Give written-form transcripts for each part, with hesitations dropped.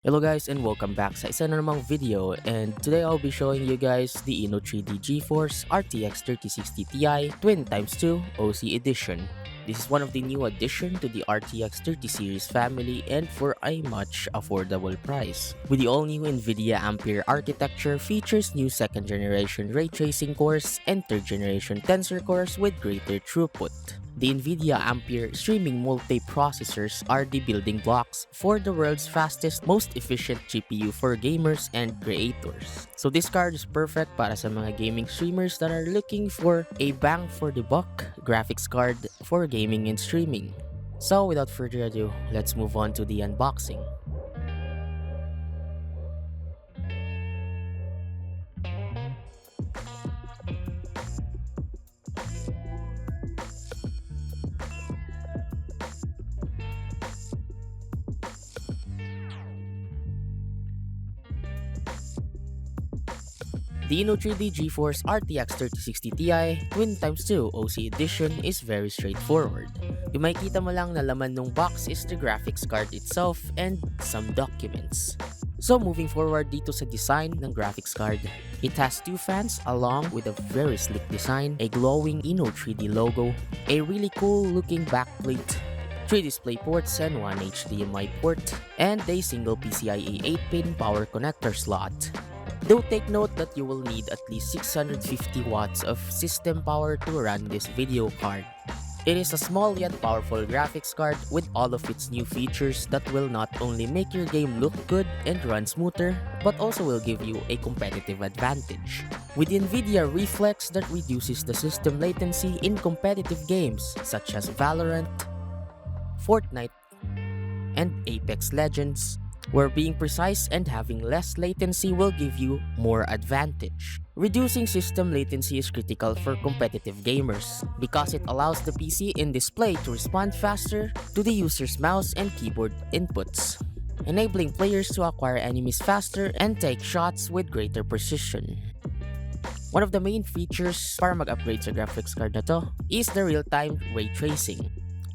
Hello guys and welcome back sa isa na namang video, and today I'll be showing you guys the Inno3D GeForce RTX 3060 Ti Twin x 2 OC Edition. This is one of the new addition to the RTX 30 series family and for a much affordable price. With the all-new Nvidia Ampere architecture, features new 2nd generation ray tracing cores and 3rd generation tensor cores with greater throughput. The Nvidia Ampere streaming multiprocessors are the building blocks for the world's fastest, most efficient GPU for gamers and creators. So this card is perfect para sa mga gaming streamers that are looking for a bang for the buck graphics card for gaming and streaming. So without further ado, let's move on to the unboxing. The Inno3D GeForce RTX 3060 Ti Twin x 2 OC Edition is very straightforward. Yung makikita mo lang na laman ng box is the graphics card itself and some documents. So moving forward dito sa design ng graphics card, it has two fans along with a very slick design, a glowing Inno3D logo, a really cool looking backplate, 3 display ports and 1 HDMI port, and a single PCIe 8-pin power connector slot. Do take note that you will need at least 650 watts of system power to run this video card. It is a small yet powerful graphics card with all of its new features that will not only make your game look good and run smoother, but also will give you a competitive advantage. With Nvidia Reflex that reduces the system latency in competitive games such as Valorant, Fortnite, and Apex Legends, where being precise and having less latency will give you more advantage. Reducing system latency is critical for competitive gamers because it allows the PC and display to respond faster to the user's mouse and keyboard inputs, enabling players to acquire enemies faster and take shots with greater precision. One of the main features para mag-upgrade sa graphics card na to is the real-time ray tracing.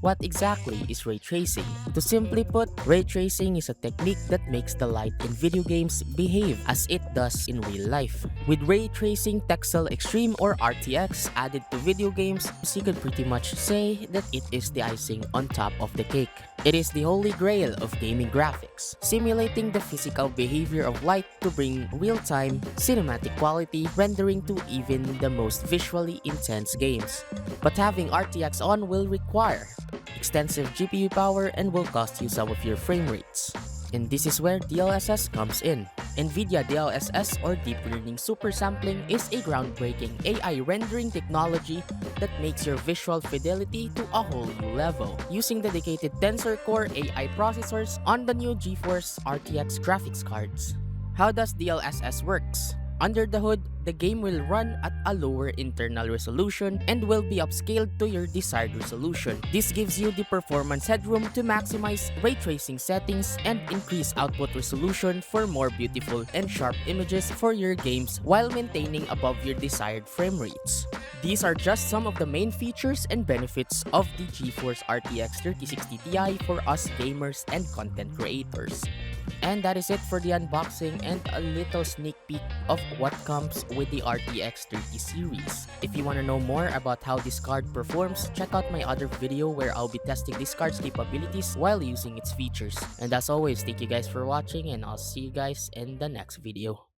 What exactly is ray tracing? To simply put, ray tracing is a technique that makes the light in video games behave as it does in real life. With ray tracing Texel Extreme or RTX added to video games, you could pretty much say that it is the icing on top of the cake. It is the holy grail of gaming graphics, simulating the physical behavior of light to bring real-time, cinematic quality rendering to even the most visually intense games. But having RTX on will require extensive GPU power and will cost you some of your frame rates. And this is where DLSS comes in. Nvidia DLSS or Deep Learning Super Sampling is a groundbreaking AI rendering technology that makes your visual fidelity to a whole new level, using dedicated tensor core AI processors on the new GeForce RTX graphics cards. How does DLSS works? Under the hood, the game will run at a lower internal resolution and will be upscaled to your desired resolution. This gives you the performance headroom to maximize ray tracing settings and increase output resolution for more beautiful and sharp images for your games while maintaining above your desired frame rates. These are just some of the main features and benefits of the GeForce RTX 3060 Ti for us gamers and content creators. And that is it for the unboxing and a little sneak peek of what comes with the RTX 30 series. If you want to know more about how this card performs, check out my other video where I'll be testing this card's capabilities while using its features. And as always, thank you guys for watching and I'll see you guys in the next video.